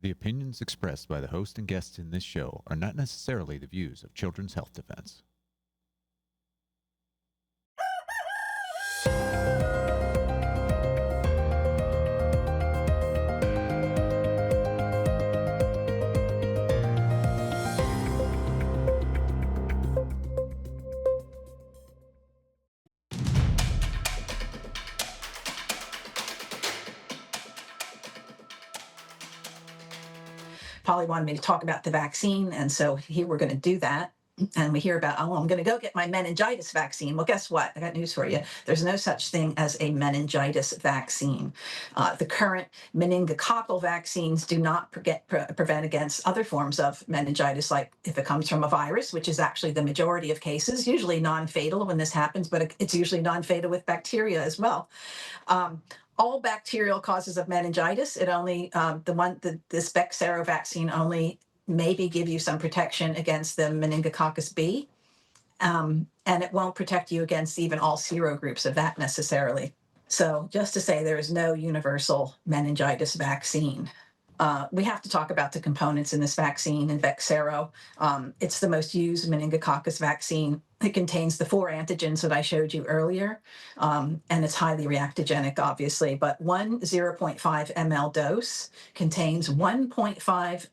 The opinions expressed by the host and guests in this show are not necessarily the views of Children's Health Defense. Polly wanted me to talk about the vaccine, and so here we're going to do that. And we hear about, oh, I'm going to go get my meningitis vaccine. Well, guess what? I got news for you. There's no such thing as a meningitis vaccine. The current meningococcal vaccines do not prevent against other forms of meningitis, like if it comes from a virus, which is actually the majority of cases, usually non-fatal when this happens, but it's usually non-fatal with bacteria as well. All bacterial causes of meningitis. It only this Bexsero vaccine only maybe give you some protection against the meningococcus B, and it won't protect you against even all serogroups of that necessarily. So just to say, there is no universal meningitis vaccine. We have to talk about the components in this vaccine in Bexsero. It's the most used meningococcus vaccine. It contains the 4 antigens that I showed you earlier, and it's highly reactogenic, obviously, but one 0.5 ml dose contains 1.5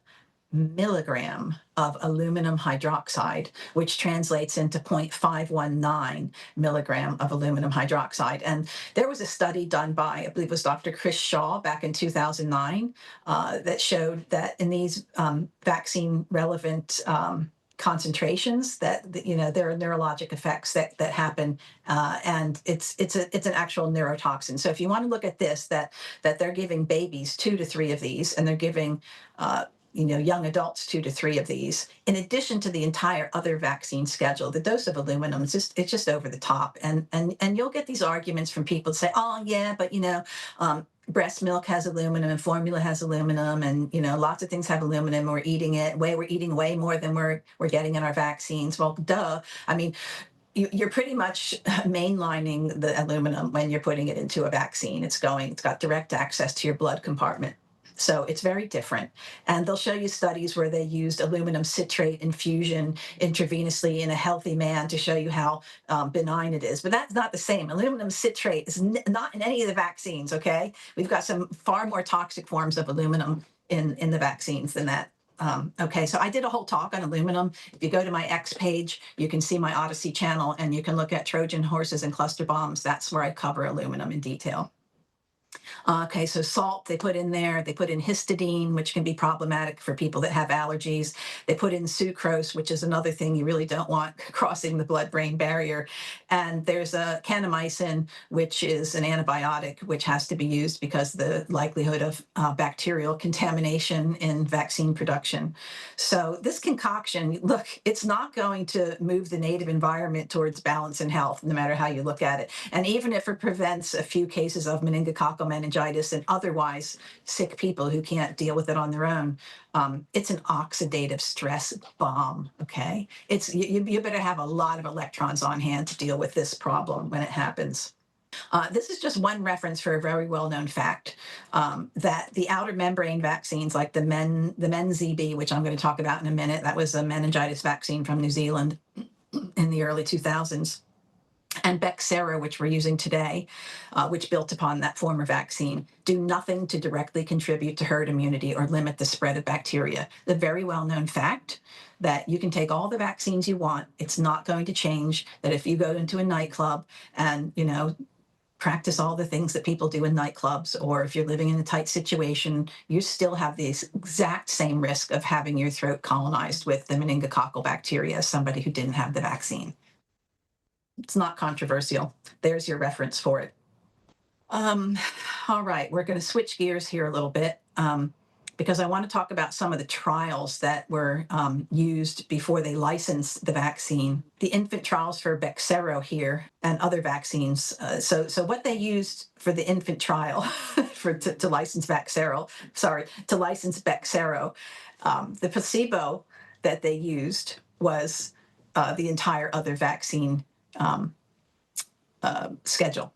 milligram of aluminum hydroxide, which translates into 0.519 milligram of aluminum hydroxide. And there was a study done by, I believe it was Dr. Chris Shaw back in 2009 that showed that in these vaccine relevant concentrations that there are neurologic effects that happen, and it's an actual neurotoxin. So if you want to look at this, that they're giving babies 2 to 3 of these, and they're giving young adults 2 to 3 of these, in addition to the entire other vaccine schedule. The dose of aluminum it's just over the top, and you'll get these arguments from people that say, oh yeah, but breast milk has aluminum and formula has aluminum, and lots of things have aluminum. We're eating way more than we're getting in our vaccines. Well, duh. I mean, you're pretty much mainlining the aluminum when you're putting it into a vaccine. It's got direct access to your blood compartment. So it's very different. And they'll show you studies where they used aluminum citrate infusion intravenously in a healthy man to show you how benign it is. But that's not the same. Aluminum citrate is not in any of the vaccines, okay? We've got some far more toxic forms of aluminum in the vaccines than that. Okay, so I did a whole talk on aluminum. If you go to my X page, you can see my Odyssey channel, and you can look at Trojan horses and cluster bombs. That's where I cover aluminum in detail. Okay, so salt they put in there. They put in histidine, which can be problematic for people that have allergies. They put in sucrose, which is another thing you really don't want crossing the blood-brain barrier. And there's a kanamycin, which is an antibiotic, which has to be used because the likelihood of bacterial contamination in vaccine production. So this concoction, look, it's not going to move the native environment towards balance and health, no matter how you look at it. And even if it prevents a few cases of meningococcal meningitis and otherwise sick people who can't deal with it on their own, it's an oxidative stress bomb, okay? You better have a lot of electrons on hand to deal with this problem when it happens. This is just one reference for a very well-known fact that the outer membrane vaccines, like the MenZB, which I'm going to talk about in a minute, that was a meningitis vaccine from New Zealand in the early 2000s, and Bexsero, which we're using today, which built upon that former vaccine, do nothing to directly contribute to herd immunity or limit the spread of bacteria. The very well-known fact that you can take all the vaccines you want, it's not going to change, that if you go into a nightclub and, practice all the things that people do in nightclubs, or if you're living in a tight situation, you still have the exact same risk of having your throat colonized with the meningococcal bacteria as somebody who didn't have the vaccine. It's not controversial. There's your reference for it. All right, we're going to switch gears here a little bit because I want to talk about some of the trials that were used before they licensed the vaccine. The infant trials for Bexsero here and other vaccines. So what they used for the infant trial to license Bexsero, the placebo that they used was the entire other vaccine schedule.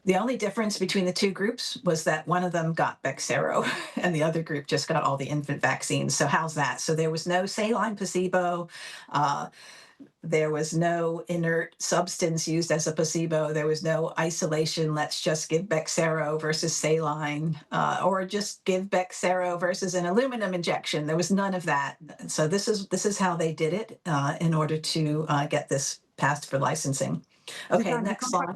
The only difference between the two groups was that one of them got Bexsero and the other group just got all the infant vaccines. So how's that? So there was no saline placebo. There was no inert substance used as a placebo. There was no isolation. Let's just give Bexsero versus saline, or just give Bexsero versus an aluminum injection. There was none of that. So this is how they did it in order to get this passed for licensing. Okay, Suzanne, next slide.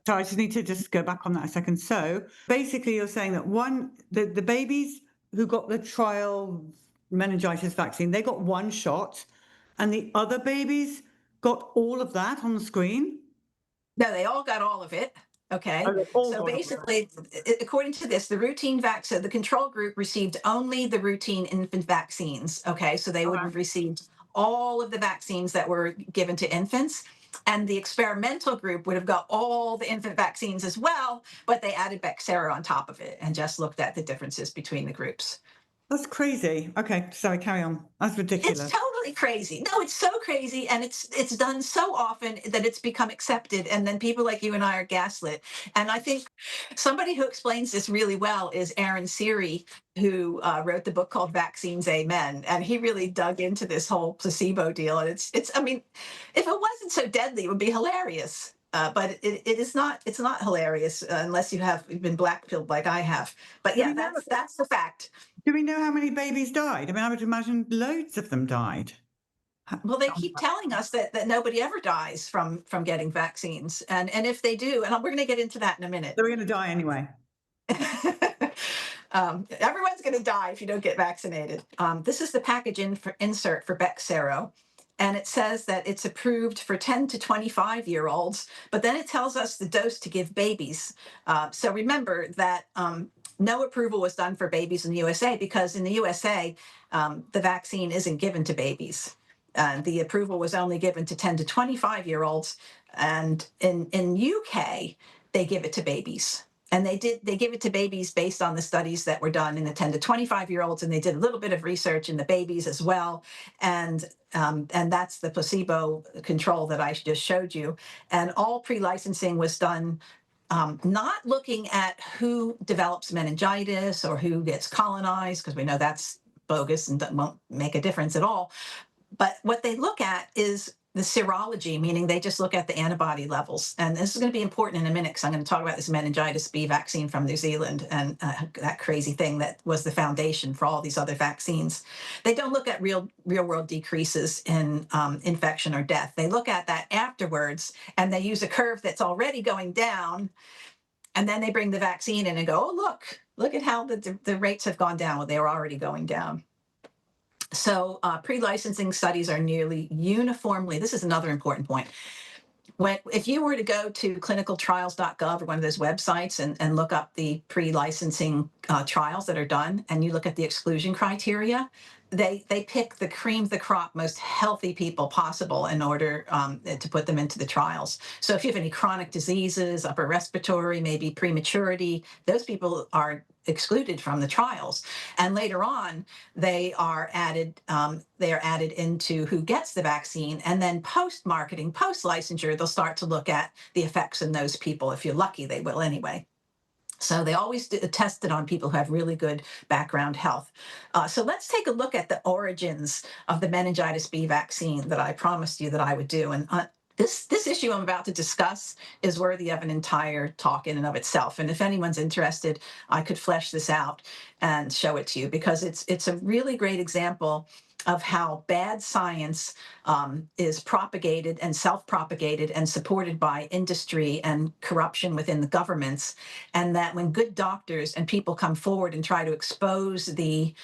So I just need to just go back on that a second. So basically, you're saying that the babies who got the trial meningitis vaccine, they got one shot, and the other babies got all of that on the screen? No, they all got all of it. Okay. Oh, they all So got all of it. basically, according to this, the routine vaccine, the control group received only the routine infant vaccines. Okay. So they would have received all of the vaccines that were given to infants. And the experimental group would have got all the infant vaccines as well, but they added Bexsero on top of it and just looked at the differences between the groups. That's crazy. Okay, sorry, carry on. That's ridiculous. It's totally crazy. No, it's so crazy, and it's done so often that it's become accepted, and then people like you and I are gaslit. And I think somebody who explains this really well is Aaron Seary, who wrote the book called Vaccines Amen, and he really dug into this whole placebo deal. And it's I mean, if it wasn't so deadly, it would be hilarious. But it is not. It's not hilarious unless you've been black-pilled like I have. But yeah, that's the fact. Do we know how many babies died? I mean, I would imagine loads of them died. Well, they keep telling us that nobody ever dies from getting vaccines, and if they do, and we're going to get into that in a minute. They're going to die anyway. Everyone's going to die if you don't get vaccinated. This is the package insert for Bexsero. And it says that it's approved for 10 to 25-year-olds, but then it tells us the dose to give babies. So remember that no approval was done for babies in the USA because in the USA, the vaccine isn't given to babies. The approval was only given to 10 to 25-year-olds. And in UK, they give it to babies. And they give it to babies based on the studies that were done in the 10 to 25-year-olds, and they did a little bit of research in the babies as well. And that's the placebo control that I just showed you. And all pre-licensing was done not looking at who develops meningitis or who gets colonized, because we know that's bogus and won't make a difference at all. But what they look at is the serology, meaning they just look at the antibody levels. And this is going to be important in a minute because I'm going to talk about this meningitis B vaccine from New Zealand and that crazy thing that was the foundation for all these other vaccines. They don't look at real world decreases in infection or death. They look at that afterwards, and they use a curve that's already going down. And then they bring the vaccine in and go, oh, look at how the rates have gone down. Well, they were already going down. So pre-licensing studies are nearly uniformly, this is another important point. If you were to go to clinicaltrials.gov or one of those websites and look up the pre-licensing trials that are done, and you look at the exclusion criteria, they pick the cream of the crop, most healthy people possible in order to put them into the trials. So if you have any chronic diseases, upper respiratory, maybe prematurity, those people are excluded from the trials. And later on, they are added into who gets the vaccine. And then post-marketing, post-licensure, they'll start to look at the effects in those people. If you're lucky, they will anyway. So they always test it on people who have really good background health. So let's take a look at the origins of the meningitis B vaccine that I promised you that I would do. And this issue I'm about to discuss is worthy of an entire talk in and of itself. And if anyone's interested, I could flesh this out and show it to you because it's a really great example of how bad science is propagated and self-propagated and supported by industry and corruption within the governments, and that when good doctors and people come forward and try to expose the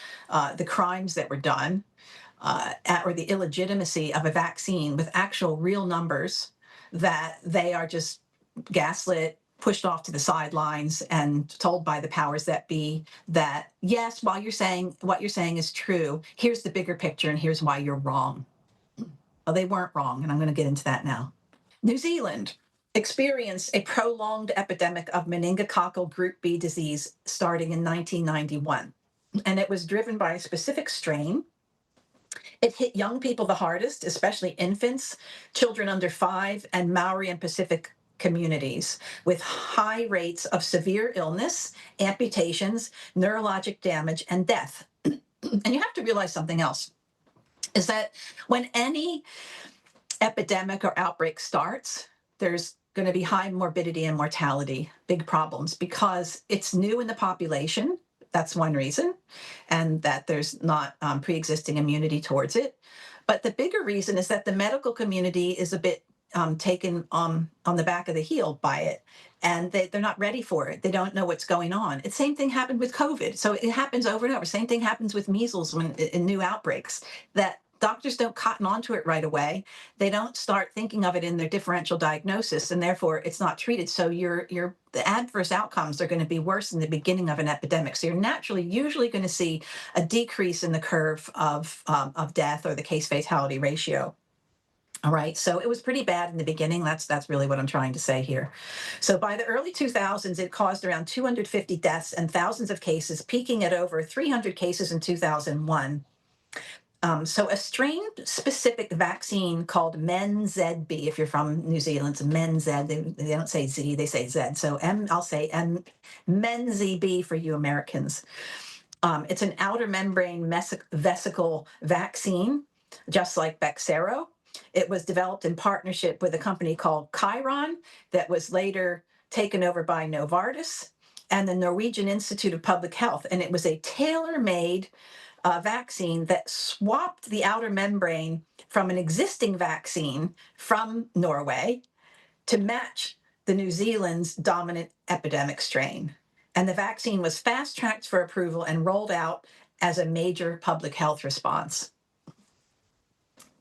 crimes that were done or the illegitimacy of a vaccine with actual real numbers, that they are just gaslit, pushed off to the sidelines, and told by the powers that be that, yes, while what you're saying is true, here's the bigger picture and here's why you're wrong. Well, they weren't wrong, and I'm going to get into that now. New Zealand experienced a prolonged epidemic of meningococcal group B disease starting in 1991, and it was driven by a specific strain. It hit young people the hardest, especially infants, children under 5, and Maori and Pacific communities with high rates of severe illness, amputations, neurologic damage, and death. And you have to realize something else, is that when any epidemic or outbreak starts, there's going to be high morbidity and mortality, big problems, because it's new in the population. That's one reason, and that there's not pre-existing immunity towards it. But the bigger reason is that the medical community is a bit taken on the back of the heel by it, and they're not ready for it. They don't know what's going on. The same thing happened with COVID. So it happens over and over. Same thing happens with measles when in new outbreaks, that doctors don't cotton onto it right away. They don't start thinking of it in their differential diagnosis, and therefore it's not treated. So the adverse outcomes are going to be worse in the beginning of an epidemic. So you're naturally usually going to see a decrease in the curve of death or the case fatality ratio. All right, so it was pretty bad in the beginning. That's really what I'm trying to say here. So by the early 2000s, it caused around 250 deaths and thousands of cases, peaking at over 300 cases in 2001. So a strain-specific vaccine called MenZB, if you're from New Zealand, it's MenZ, they don't say Z, they say Z. So I'll say MenZB for you Americans. It's an outer membrane vesicle vaccine, just like Bexsero. It was developed in partnership with a company called Chiron that was later taken over by Novartis and the Norwegian Institute of Public Health. And it was a tailor-made vaccine that swapped the outer membrane from an existing vaccine from Norway to match the New Zealand's dominant epidemic strain. And the vaccine was fast-tracked for approval and rolled out as a major public health response.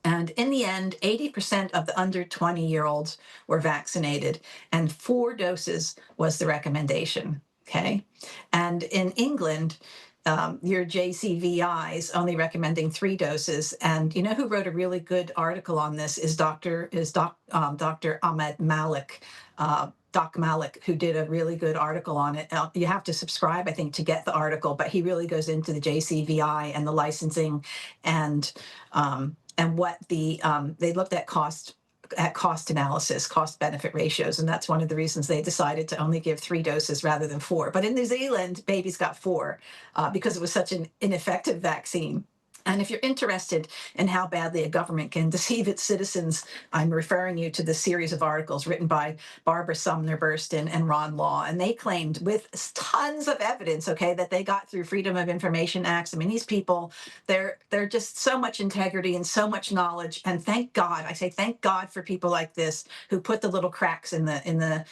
And in the end, 80% of the under 20-year-olds were vaccinated, and 4 doses was the recommendation, okay? And in England, your JCVI's only recommending 3 doses. And you know who wrote a really good article on this is Dr. Ahmed Malik, Doc Malik, who did a really good article on it. You have to subscribe, I think, to get the article, but he really goes into the JCVI and the licensing and what they looked at cost analysis, cost benefit ratios. And that's one of the reasons they decided to only give 3 doses rather than 4. But in New Zealand, babies got 4 because it was such an ineffective vaccine. And if you're interested in how badly a government can deceive its citizens, I'm referring you to the series of articles written by Barbara Sumner Burston and Ron Law. And they claimed with tons of evidence, okay, that they got through Freedom of Information Acts. I mean, these people, they're just so much integrity and so much knowledge. And thank God, I say thank God for people like this who put the little cracks in the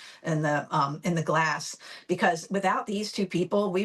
glass. Because without these 2 people,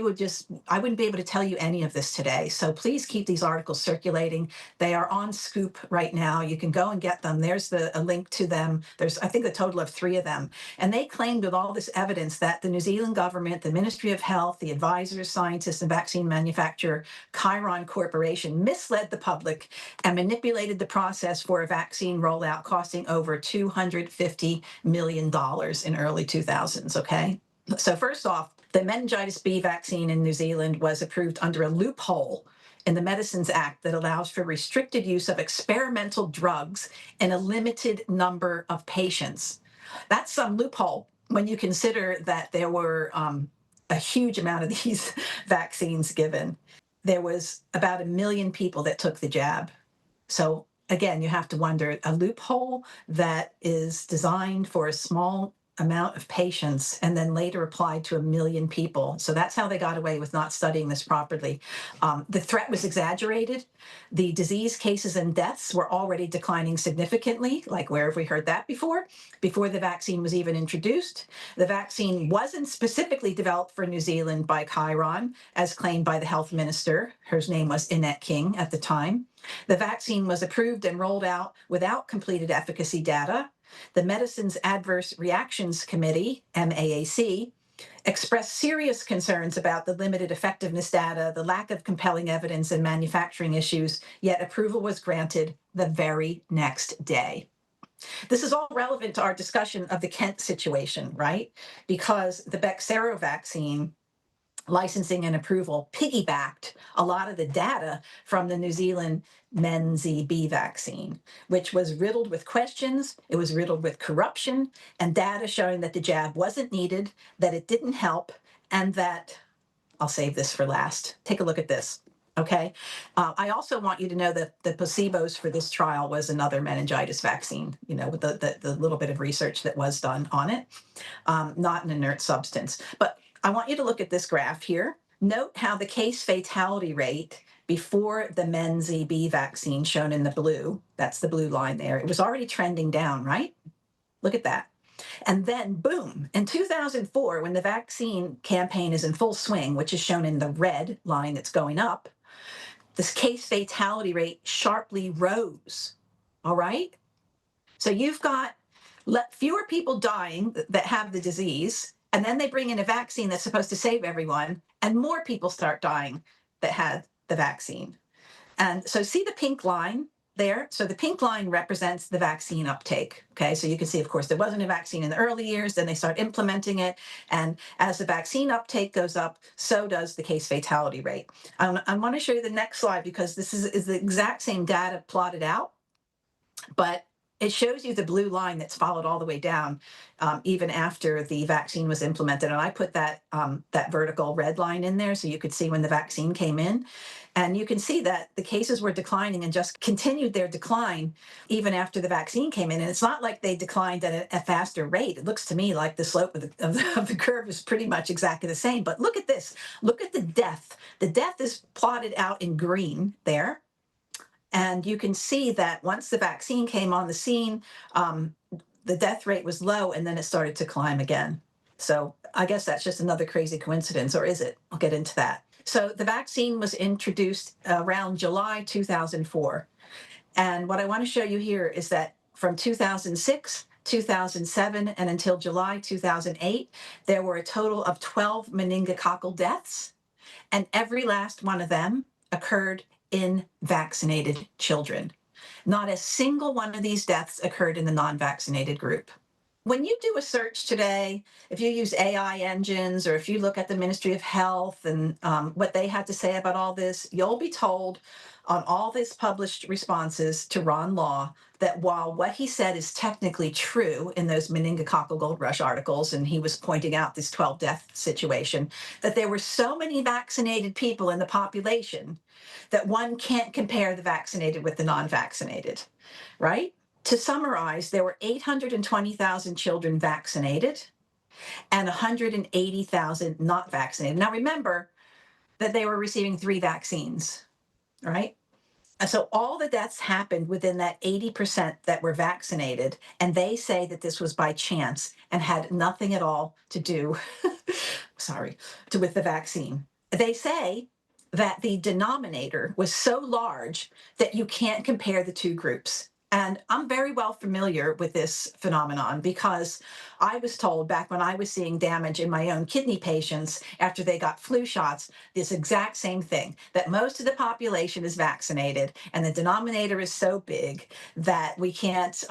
I wouldn't be able to tell you any of this today. So please keep these articles circulating. They are on Scoop right now. You can go and get them. There's a link to them. There's, I think, a total of 3 of them. And they claimed with all this evidence that the New Zealand government, the Ministry of Health, the advisors, scientists, and vaccine manufacturer Chiron Corporation misled the public and manipulated the process for a vaccine rollout costing over $250 million in early 2000s, okay? So first off, the meningitis B vaccine in New Zealand was approved under a loophole in the Medicines Act that allows for restricted use of experimental drugs in a limited number of patients. That's some loophole when you consider that there were a huge amount of these vaccines given. There was about 1 million people that took the jab. So again, you have to wonder, a loophole that is designed for a small amount of patients and then later applied to 1 million people. So that's how they got away with not studying this properly. The threat was exaggerated. The disease cases and deaths were already declining significantly. Like, where have we heard that before? Before the vaccine was even introduced. The vaccine wasn't specifically developed for New Zealand by Chiron, as claimed by the health minister. Her name was Annette King at the time. The vaccine was approved and rolled out without completed efficacy data. The Medicines Adverse Reactions Committee, MAAC, expressed serious concerns about the limited effectiveness data, the lack of compelling evidence, and manufacturing issues, yet approval was granted the very next day. This is all relevant to our discussion of the Kent situation, right? Because the Bexsero vaccine licensing and approval piggybacked a lot of the data from the New Zealand MenZB vaccine, which was riddled with questions. It was riddled with corruption and data showing that the jab wasn't needed, that it didn't help, and that, I'll save this for last. Take a look at this. Okay. I also want you to know that the placebos for this trial was another meningitis vaccine, you know, with the little bit of research that was done on it, not an inert substance. But I want you to look at this graph here. Note how the case fatality rate before the MenZB vaccine, shown in the blue, that's the blue line there, it was already trending down, right? Look at that. And then, boom, in 2004, when the vaccine campaign is in full swing, which is shown in the red line that's going up, this case fatality rate sharply rose. All right? So you've got fewer people dying that have the disease, and then they bring in a vaccine that's supposed to save everyone, and more people start dying that had the vaccine. And so see the pink line there? So the pink line represents the vaccine uptake. Okay, so you can see, of course, there wasn't a vaccine in the early years, then they start implementing it. And as the vaccine uptake goes up, so does the case fatality rate. I want to show you the next slide because this is the exact same data plotted out, but it shows you the blue line that's followed all the way down, even after the vaccine was implemented. And I put that vertical red line in there so you could see when the vaccine came in. And you can see that the cases were declining and just continued their decline even after the vaccine came in. And it's not like they declined at a faster rate. It looks to me like the slope of the curve is pretty much exactly the same. But look at this. Look at the death. The death is plotted out in green there. And you can see that once the vaccine came on the scene, the death rate was low, and then it started to climb again. So I guess that's just another crazy coincidence, or is it? I'll get into that. So the vaccine was introduced around July 2004. And what I want to show you here is that from 2006, 2007, and until July 2008, there were a total of 12 meningococcal deaths, and every last one of them occurred in vaccinated children. Not a single one of these deaths occurred in the non-vaccinated group. When you do a search today, if you use AI engines or if you look at the Ministry of Health and what they had to say about all this, you'll be told on all these published responses to Ron Law that while what he said is technically true in those meningococcal gold rush articles, and he was pointing out this 12 death situation, that there were so many vaccinated people in the population that one can't compare the vaccinated with the non-vaccinated, right? To summarize, there were 820,000 children vaccinated and 180,000 not vaccinated. Now remember that they were receiving 3 vaccines, right? And so all the deaths happened within that 80% that were vaccinated, and they say that this was by chance and had nothing at all to do, with the vaccine. They say that the denominator was so large that you can't compare the two groups. And I'm very well familiar with this phenomenon because I was told back when I was seeing damage in my own kidney patients after they got flu shots, this exact same thing, that most of the population is vaccinated and the denominator is so big that we can't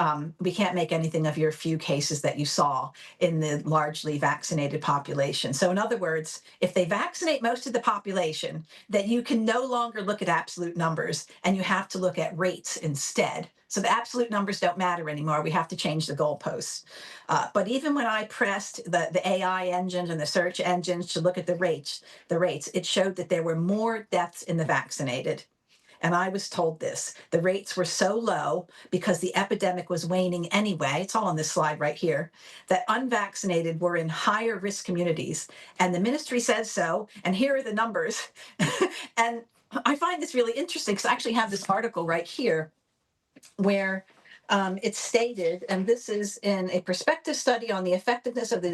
make anything of your few cases that you saw in the largely vaccinated population. So in other words, if they vaccinate most of the population, that you can no longer look at absolute numbers and you have to look at rates instead. So the absolute numbers don't matter anymore. We have to change the goalposts. But even when I pressed the AI engines and the search engines to look at the rates, it showed that there were more deaths in the vaccinated. And I was told this. The rates were so low because the epidemic was waning anyway. It's all on this slide right here, that unvaccinated were in higher risk communities. And the ministry says so. And here are the numbers. And I find this really interesting because I actually have this article right here where it's stated, and this is in a prospective study on the effectiveness of the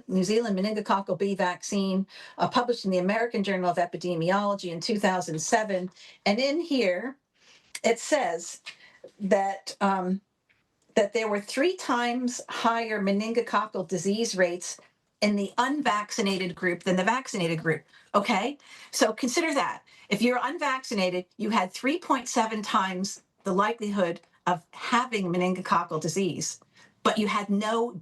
New Zealand meningococcal B vaccine, published in the American Journal of Epidemiology in 2007. And in here, it says that that there were 3 times higher meningococcal disease rates in the unvaccinated group than the vaccinated group. Okay, so consider that. If you're unvaccinated, you had 3.7 times the likelihood of having meningococcal disease, but you had no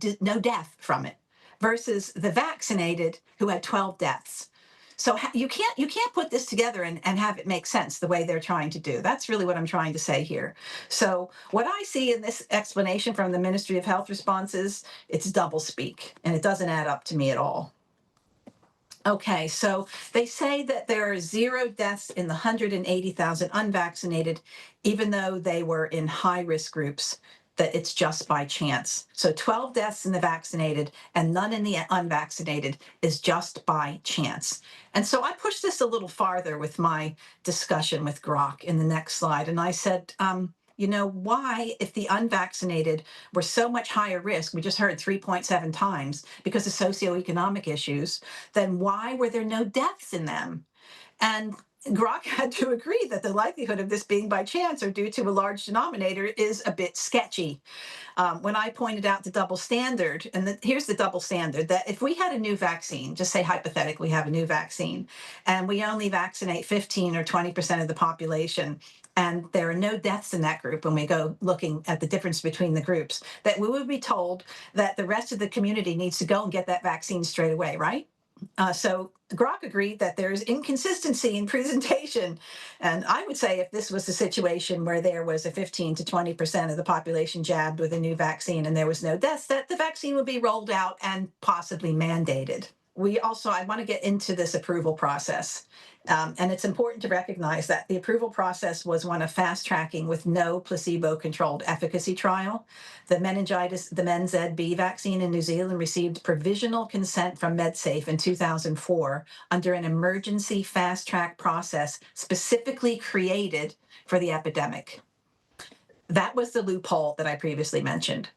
death from it, versus the vaccinated who had 12 deaths. So you can't put this together and have it make sense the way they're trying to do. That's really what I'm trying to say here. So what I see in this explanation from the Ministry of Health responses, it's doublespeak, and it doesn't add up to me at all. Okay, so they say that there are 0 deaths in the 180,000 unvaccinated, even though they were in high-risk groups, that it's just by chance. So 12 deaths in the vaccinated and none in the unvaccinated is just by chance. And so I pushed this a little farther with my discussion with Grok in the next slide. And I said, you know, why, if the unvaccinated were so much higher risk, we just heard 3.7 times because of socioeconomic issues, then why were there no deaths in them? And Grok had to agree that the likelihood of this being by chance or due to a large denominator is a bit sketchy. When I pointed out the double standard, and here's the double standard, that if we had a new vaccine, just say hypothetically we have a new vaccine, and we only vaccinate 15 or 20% of the population, and there are no deaths in that group when we go looking at the difference between the groups, that we would be told that the rest of the community needs to go and get that vaccine straight away, right? So Grok agreed that there's inconsistency in presentation. And I would say if this was a situation where there was a 15 to 20% of the population jabbed with a new vaccine and there was no deaths, that the vaccine would be rolled out and possibly mandated. I want to get into this approval process. And it's important to recognize that the approval process was one of fast tracking with no placebo-controlled efficacy trial. The MenZB vaccine in New Zealand received provisional consent from MedSafe in 2004 under an emergency fast track process specifically created for the epidemic. That was the loophole that I previously mentioned.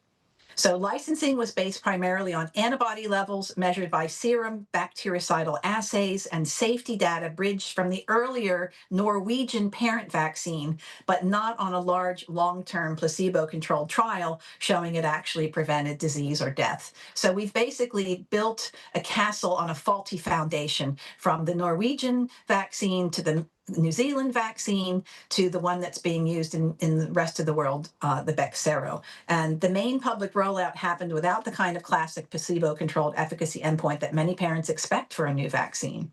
So licensing was based primarily on antibody levels measured by serum bactericidal assays and safety data bridged from the earlier Norwegian parent vaccine, but not on a large long-term placebo-controlled trial showing it actually prevented disease or death. So we've basically built a castle on a faulty foundation, from the Norwegian vaccine to the New Zealand vaccine to the one that's being used in the rest of the world, the Bexsero. And the main public rollout happened without the kind of classic placebo-controlled efficacy endpoint that many parents expect for a new vaccine.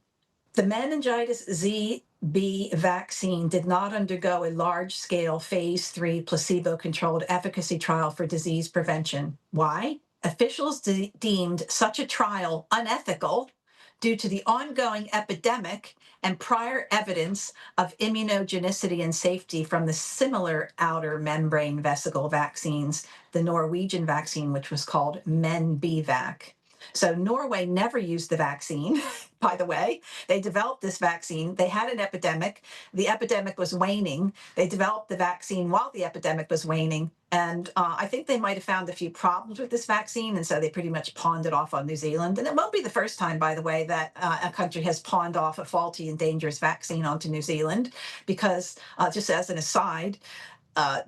The meningitis ZB vaccine did not undergo a large-scale phase 3 placebo-controlled efficacy trial for disease prevention. Why? Officials deemed such a trial unethical due to the ongoing epidemic and prior evidence of immunogenicity and safety from the similar outer membrane vesicle vaccines, the Norwegian vaccine, which was called MenB. So Norway never used the vaccine, by the way. They developed this vaccine. They had an epidemic. The epidemic was waning. They developed the vaccine while the epidemic was waning. And I think they might have found a few problems with this vaccine, and so they pretty much pawned it off on New Zealand. And it won't be the first time, by the way, that a country has pawned off a faulty and dangerous vaccine onto New Zealand, because just as an aside,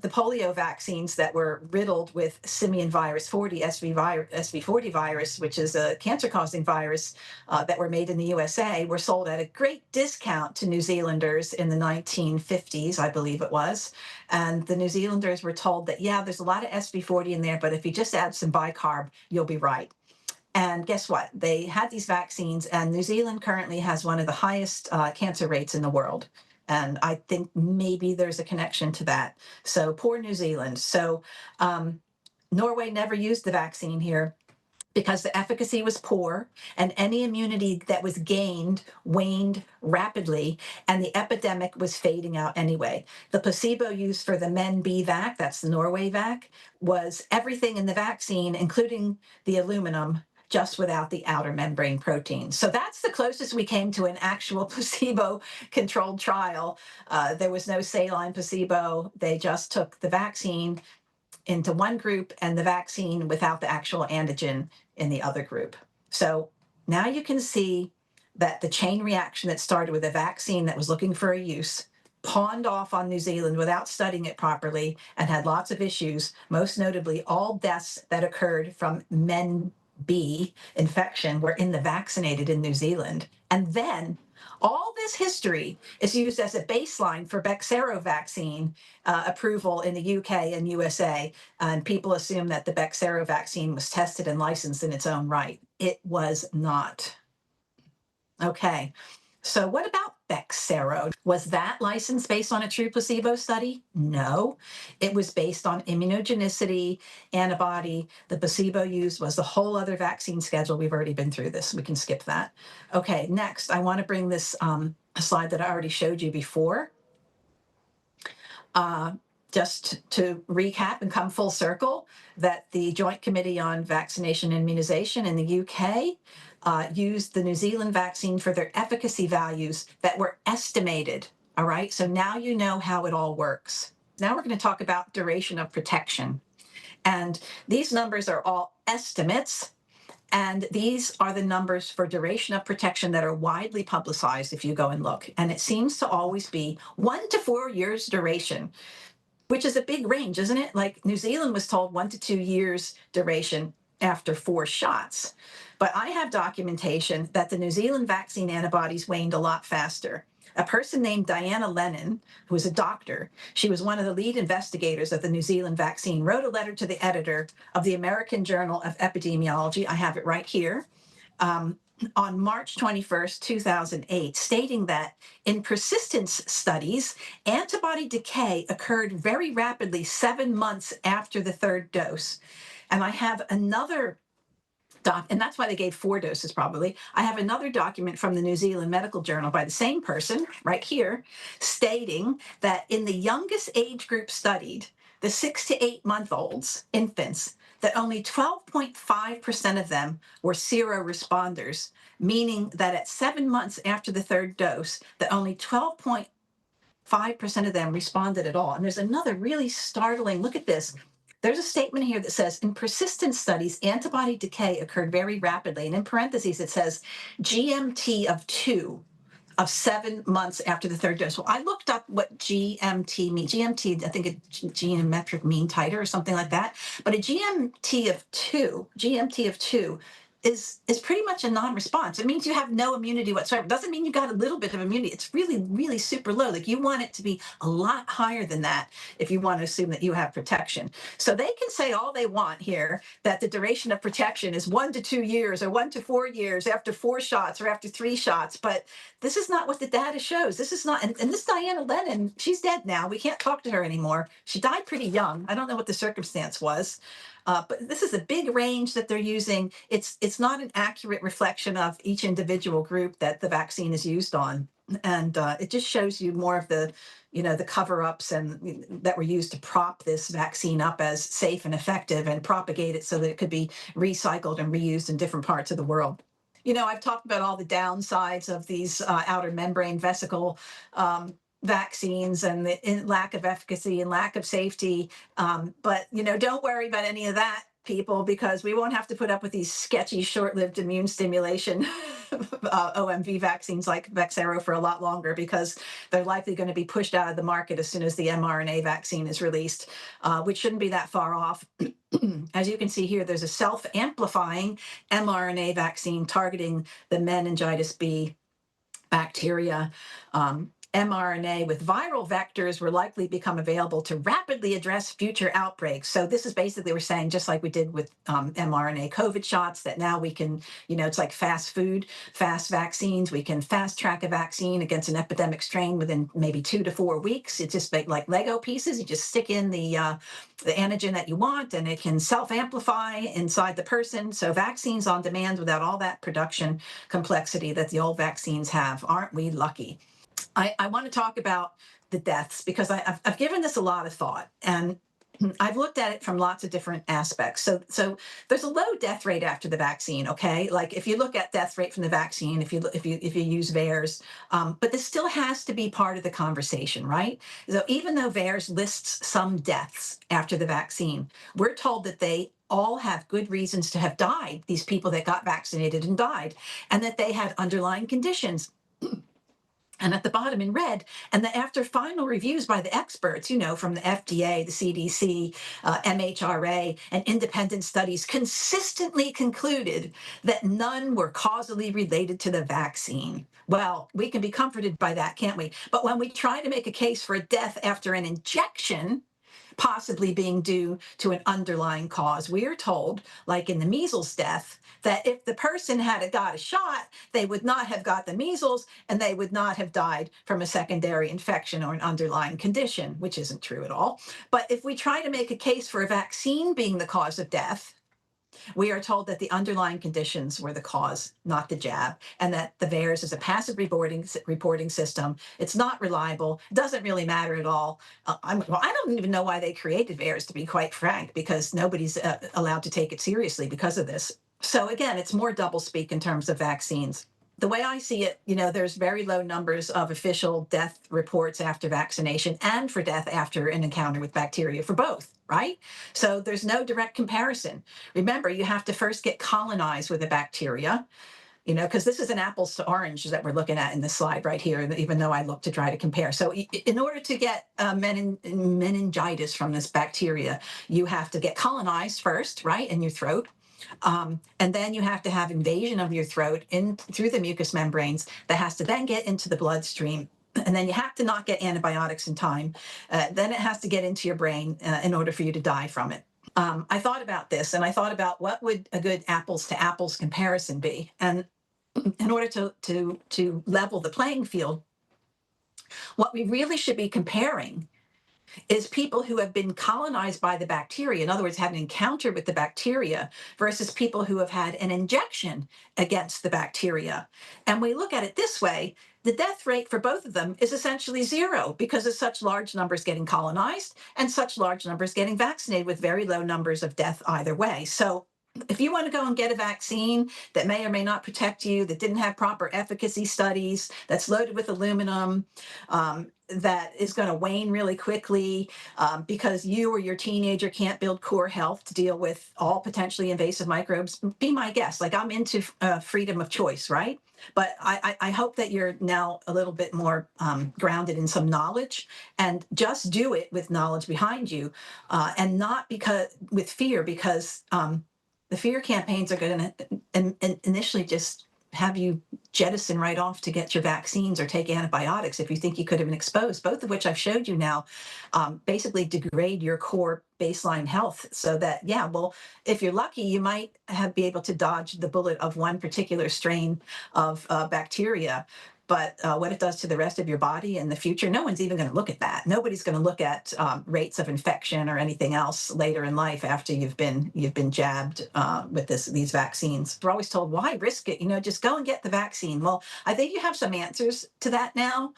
the polio vaccines that were riddled with simian virus 40, SV40 virus, which is a cancer-causing virus that were made in the USA, were sold at a great discount to New Zealanders in the 1950s, I believe it was. And the New Zealanders were told that, yeah, there's a lot of SV40 in there, but if you just add some bicarb, you'll be right. And guess what? They had these vaccines, and New Zealand currently has one of the highest cancer rates in the world. And I think maybe there's a connection to that. So poor New Zealand. So Norway never used the vaccine here because the efficacy was poor, and any immunity that was gained waned rapidly, and the epidemic was fading out anyway. The placebo used for the MenB, that's the Norway vac, was everything in the vaccine, including the aluminum, just without the outer membrane protein. So that's the closest we came to an actual placebo-controlled trial. There was no saline placebo. They just took the vaccine into one group and the vaccine without the actual antigen in the other group. So now you can see that the chain reaction that started with a vaccine that was looking for a use, pawned off on New Zealand without studying it properly, and had lots of issues, most notably all deaths that occurred from MenB infection were in the vaccinated in New Zealand. And then all this history is used as a baseline for Bexsero vaccine approval in the UK and USA. And people assume that the Bexsero vaccine was tested and licensed in its own right. It was not. Okay. So what about Bexsero? Was that licensed based on a true placebo study? No, it was based on immunogenicity, antibody. The placebo used was the whole other vaccine schedule. We've already been through this. We can skip that. Okay, next, I want to bring this slide that I already showed you before. Just to recap and come full circle, that the Joint Committee on Vaccination and Immunization in the UK used the New Zealand vaccine for their efficacy values that were estimated. All right, so now you know how it all works. Now we're going to talk about duration of protection. And these numbers are all estimates. And these are the numbers for duration of protection that are widely publicized if you go and look. And it seems to always be 1 to 4 years duration, which is a big range, isn't it? Like New Zealand was told 1 to 2 years duration after 4 shots. But I have documentation that the New Zealand vaccine antibodies waned a lot faster. A person named Diana Lennon, who was a doctor, she was one of the lead investigators of the New Zealand vaccine, wrote a letter to the editor of the American Journal of Epidemiology, I have it right here, on March 21st, 2008, stating that in persistence studies, antibody decay occurred very rapidly 7 months after the 3rd dose. And I have another and that's why they gave 4 doses probably. I have another document from the New Zealand Medical Journal by the same person right here, stating that in the youngest age group studied, the 6 to 8 month olds, infants, that only 12.5% of them were seroresponders, meaning that at 7 months after the 3rd dose, that only 12.5% of them responded at all. And there's another really startling, look at this. There's a statement here that says, in persistent studies, antibody decay occurred very rapidly. And in parentheses, it says GMT of 2 of 7 months after the 3rd dose. Well, I looked up what GMT means. GMT, I think it's geometric mean titer or something like that. But a GMT of 2 is pretty much a non-response. It means you have no immunity whatsoever. It doesn't mean you got a little bit of immunity. It's really, really super low. Like you want it to be a lot higher than that if you want to assume that you have protection. So they can say all they want here that the duration of protection is 1 to 2 years or 1 to 4 years after 4 shots or after 3 shots. But this is not what the data shows. This is not, and this Diana Lennon, she's dead now. We can't talk to her anymore. She died pretty young. I don't know what the circumstance was. But this is a big range that they're using. It's not an accurate reflection of each individual group that the vaccine is used on. And it just shows you more of the, the cover-ups and that were used to prop this vaccine up as safe and effective and propagate it so that it could be recycled and reused in different parts of the world. I've talked about all the downsides of these outer membrane vesicle vaccines and the lack of efficacy and lack of safety. But, don't worry about any of that, people, because we won't have to put up with these sketchy, short-lived immune stimulation OMV vaccines like Bexsero for a lot longer, because they're likely going to be pushed out of the market as soon as the mRNA vaccine is released, which shouldn't be that far off. As you can see here, there's a self-amplifying mRNA vaccine targeting the meningitis B bacteria. mRNA with viral vectors will likely become available to rapidly address future outbreaks. So this is basically, we're saying, just like we did with mRNA COVID shots, that now we can, it's like fast food, fast vaccines. We can fast track a vaccine against an epidemic strain within maybe 2 to 4 weeks. It's just like Lego pieces. You just stick in the antigen that you want, and it can self-amplify inside the person. So vaccines on demand without all that production complexity that the old vaccines have. Aren't we lucky? I want to talk about the deaths because I've given this a lot of thought, and I've looked at it from lots of different aspects. So there's a low death rate after the vaccine. Okay, like if you look at death rate from the vaccine, if you use VAERS, but this still has to be part of the conversation, right? So even though VAERS lists some deaths after the vaccine, we're told that they all have good reasons to have died. These people that got vaccinated and died, and that they had underlying conditions. And at the bottom in red, and that after final reviews by the experts, from the FDA, the CDC, MHRA, and independent studies consistently concluded that none were causally related to the vaccine. Well, we can be comforted by that, can't we? But when we try to make a case for a death after an injection, possibly being due to an underlying cause. We are told, like in the measles death, that if the person had got a shot, they would not have got the measles and they would not have died from a secondary infection or an underlying condition, which isn't true at all. But if we try to make a case for a vaccine being the cause of death, we are told that the underlying conditions were the cause, not the jab, and that the VAERS is a passive reporting system. It's not reliable. It doesn't really matter at all. I don't even know why they created VAERS, to be quite frank, because nobody's allowed to take it seriously because of this. So again, it's more doublespeak in terms of vaccines. The way I see it, there's very low numbers of official death reports after vaccination and for death after an encounter with bacteria, for both, right? So there's no direct comparison. Remember, you have to first get colonized with a bacteria, because this is an apples to oranges that we're looking at in this slide right here, even though I look to try to compare. So in order to get meningitis from this bacteria, you have to get colonized first, right, in your throat. And then you have to have invasion of your throat in through the mucous membranes that has to then get into the bloodstream. And then you have to not get antibiotics in time. Then it has to get into your brain in order for you to die from it. I thought about this, and I thought about what would a good apples to apples comparison be. And in order to level the playing field, what we really should be comparing is people who have been colonized by the bacteria, in other words, had an encounter with the bacteria, versus people who have had an injection against the bacteria. And we look at it this way, the death rate for both of them is essentially zero because of such large numbers getting colonized and such large numbers getting vaccinated, with very low numbers of death either way. So if you want to go and get a vaccine that may or may not protect you, that didn't have proper efficacy studies, that's loaded with aluminum, that is going to wane really quickly because you or your teenager can't build core health to deal with all potentially invasive microbes, be my guest. Like, I'm into freedom of choice, right? But I hope that you're now a little bit more grounded in some knowledge, and just do it with knowledge behind you, and not because with fear, because the fear campaigns are going to initially just have you jettison right off to get your vaccines or take antibiotics if you think you could have been exposed, both of which I've showed you now, basically degrade your core baseline health. So that, yeah, well, if you're lucky, you might be able to dodge the bullet of one particular strain of bacteria. But what it does to the rest of your body in the future, no one's even going to look at that. Nobody's going to look at rates of infection or anything else later in life after you've been jabbed with these vaccines. We're always told, why risk it? Just go and get the vaccine. Well, I think you have some answers to that now.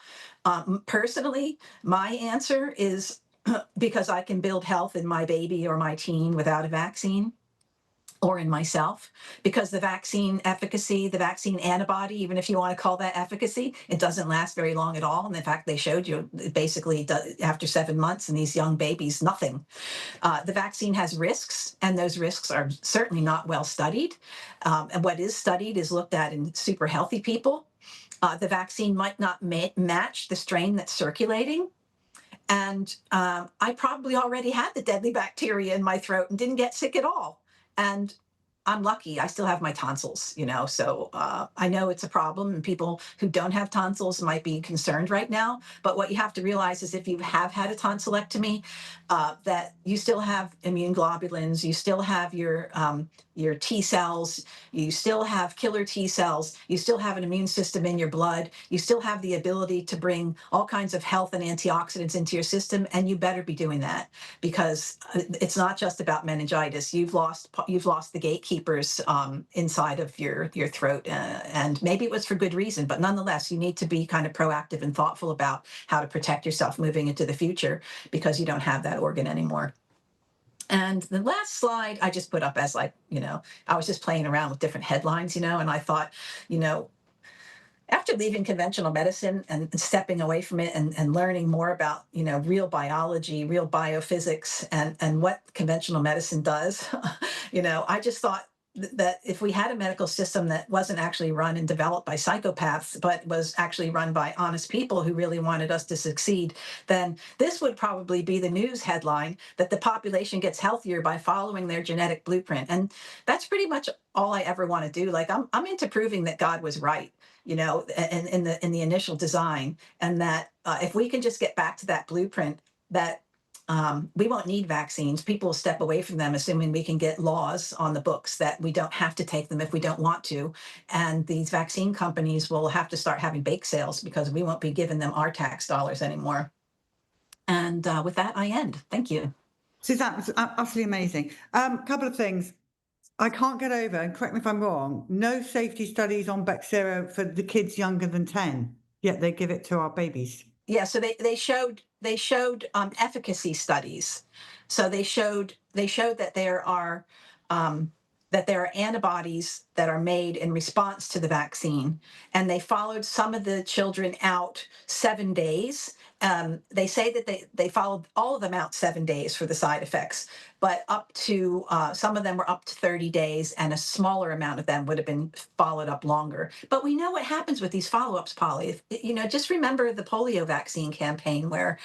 Personally, my answer is because I can build health in my baby or my teen without a vaccine, or in myself, because the vaccine efficacy, the vaccine antibody, even if you want to call that efficacy, it doesn't last very long at all. And in fact, they showed you basically after 7 months in these young babies, nothing. The vaccine has risks, and those risks are certainly not well studied. And what is studied is looked at in super healthy people. The vaccine might not match the strain that's circulating. And I probably already had the deadly bacteria in my throat and didn't get sick at all. And I'm lucky. I still have my tonsils, so I know it's a problem, and people who don't have tonsils might be concerned right now. But what you have to realize is if you have had a tonsillectomy, that you still have immune globulins, you still have your T cells, you still have killer T cells, you still have an immune system in your blood, you still have the ability to bring all kinds of health and antioxidants into your system, and you better be doing that, because it's not just about meningitis. You've lost the gatekeepers inside of your throat, and maybe it was for good reason, but nonetheless, you need to be kind of proactive and thoughtful about how to protect yourself moving into the future, because you don't have that organ anymore. And the last slide I just put up as I was just playing around with different headlines, and I thought, after leaving conventional medicine and stepping away from it and learning more about, real biology, real biophysics, and what conventional medicine does, I just thought that if we had a medical system that wasn't actually run and developed by psychopaths, but was actually run by honest people who really wanted us to succeed, then this would probably be the news headline, that the population gets healthier by following their genetic blueprint. And that's pretty much all I ever want to do. Like, I'm into proving that God was right, in the initial design, and that if we can just get back to that blueprint, that we won't need vaccines. People will step away from them, assuming we can get laws on the books that we don't have to take them if we don't want to. And these vaccine companies will have to start having bake sales because we won't be giving them our tax dollars anymore. And with that, I end. Thank you. Suzanne, it's absolutely amazing. Couple of things. I can't get over, and correct me if I'm wrong, no safety studies on Bexsero for the kids younger than 10, yet they give it to our babies. Yeah, so they showed efficacy studies. So they showed that there are antibodies that are made in response to the vaccine, and they followed some of the children out 7 days. They say that they followed all of them out 7 days for the side effects, but up to some of them were up to 30 days, and a smaller amount of them would have been followed up longer. But we know what happens with these follow-ups, Polly. Just remember the polio vaccine campaign where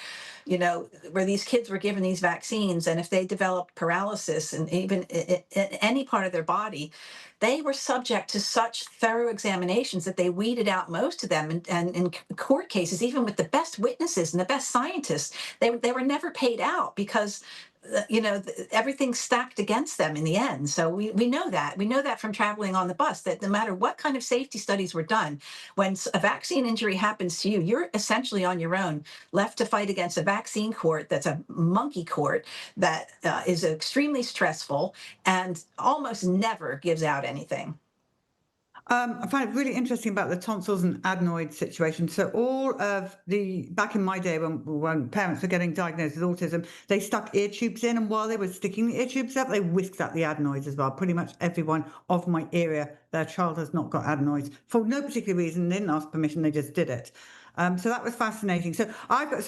these kids were given these vaccines, and if they developed paralysis and even in any part of their body, they were subject to such thorough examinations that they weeded out most of them. And in court cases, even with the best witnesses and the best scientists, they were never paid out because everything's stacked against them in the end. So we know that. We know that from traveling on the bus, that no matter what kind of safety studies were done, when a vaccine injury happens to you, you're essentially on your own, left to fight against a vaccine court that's a monkey court that is extremely stressful and almost never gives out anything. I find it really interesting about the tonsils and adenoids situation. So back in my day when parents were getting diagnosed with autism, they stuck ear tubes in, and while they were sticking the ear tubes up, they whisked out the adenoids as well. Pretty much everyone of my area, their child has not got adenoids for no particular reason. They didn't ask permission, they just did it. So that was fascinating. So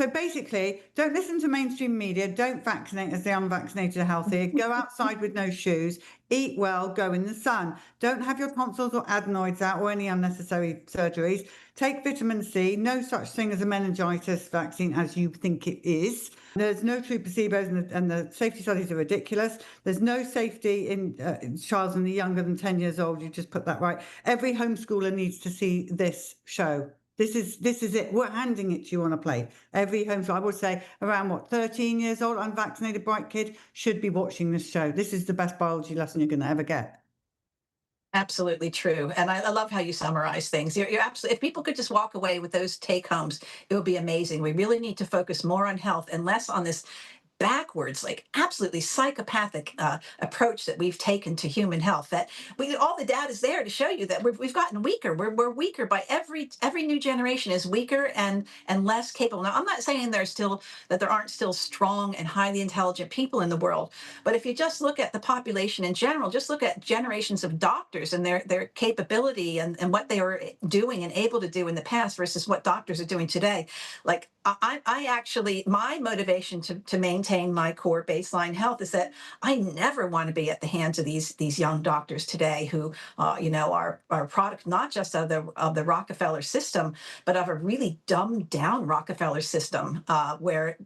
basically, don't listen to mainstream media. Don't vaccinate as the unvaccinated are healthy. Go outside with no shoes. Eat well. Go in the sun. Don't have your tonsils or adenoids out or any unnecessary surgeries. Take vitamin C. No such thing as a meningitis vaccine as you think it is. There's no true placebos, and the safety studies are ridiculous. There's no safety in child and the younger than 10 years old. You just put that right. Every homeschooler needs to see this show. This is it. We're handing it to you on a plate. Every homeschool, I would say around 13 years old, unvaccinated bright kid should be watching this show. This is the best biology lesson you're going to ever get. Absolutely true. And I love how you summarize things. You're absolutely, if people could just walk away with those take homes, it would be amazing. We really need to focus more on health and less on this backwards, like absolutely psychopathic approach that we've taken to human health. That all the data is there to show you that we've gotten weaker. We're weaker by every new generation is weaker and less capable. Now, I'm not saying that there aren't still strong and highly intelligent people in the world, but if you just look at the population in general, just look at generations of doctors and their capability and what they were doing and able to do in the past versus what doctors are doing today. Like I actually, my motivation to maintain my core baseline health is that I never want to be at the hands of these young doctors today who, are a product not just of the Rockefeller system, but of a really dumbed down Rockefeller system where.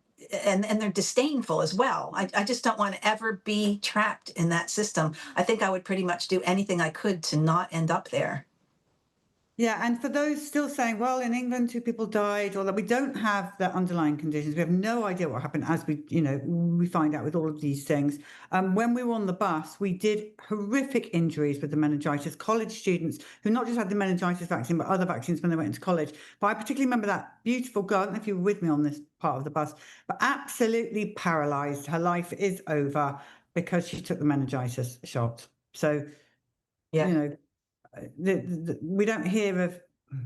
And they're disdainful as well. I just don't want to ever be trapped in that system. I think I would pretty much do anything I could to not end up there. Yeah, and for those still saying, well, in England, 2 people died, or that we don't have the underlying conditions, we have no idea what happened as we find out with all of these things. When we were on the bus, we did horrific injuries with the meningitis, college students who not just had the meningitis vaccine, but other vaccines when they went into college. But I particularly remember that beautiful girl, I don't know if you were with me on this part of the bus, but absolutely paralyzed. Her life is over because she took the meningitis shot. So, Yeah. we don't hear of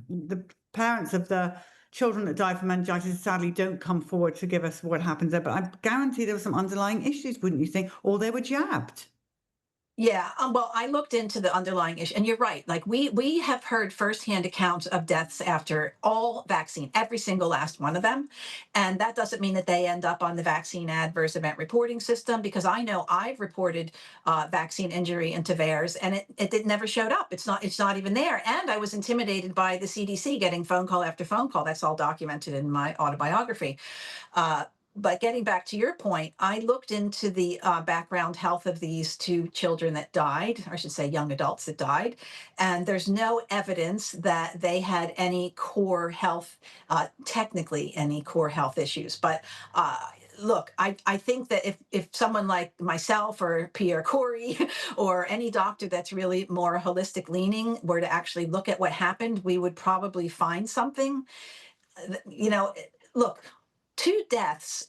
the parents of the children that died from meningitis, sadly don't come forward to give us what happens there, but I guarantee there were some underlying issues, wouldn't you think? Or they were jabbed. Yeah, well, I looked into the underlying issue, and you're right. Like we have heard firsthand accounts of deaths after all vaccine, every single last one of them, and that doesn't mean that they end up on the vaccine adverse event reporting system. Because I know I've reported vaccine injury into VAERS, and it never showed up. It's not even there. And I was intimidated by the CDC getting phone call after phone call. That's all documented in my autobiography. But getting back to your point, I looked into the background health of these 2 children that died, or I should say young adults that died, and there's no evidence that they had any core health, technically any core health issues. But look, I think that if someone like myself or Pierre Corey or any doctor that's really more holistic leaning were to actually look at what happened, we would probably find something. You know, look, 2 deaths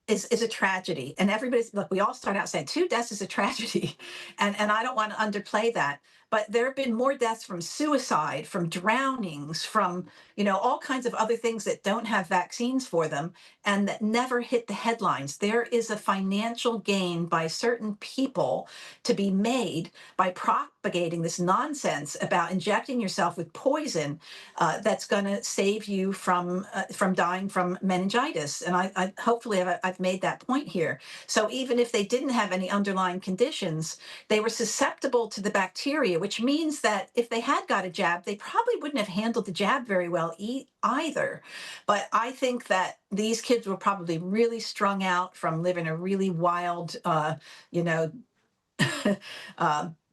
is a tragedy. And everybody's, look, we all start out saying 2 deaths is a tragedy. And I don't want to underplay that. But there have been more deaths from suicide, from drownings, from, all kinds of other things that don't have vaccines for them and that never hit the headlines. There is a financial gain by certain people to be made by propagating this nonsense about injecting yourself with poison that's going to save you from dying from meningitis. And I hopefully I've made that point here. So even if they didn't have any underlying conditions, they were susceptible to the bacteria, which means that if they had got a jab, they probably wouldn't have handled the jab very well either. But I think that these kids were probably really strung out from living a really wild,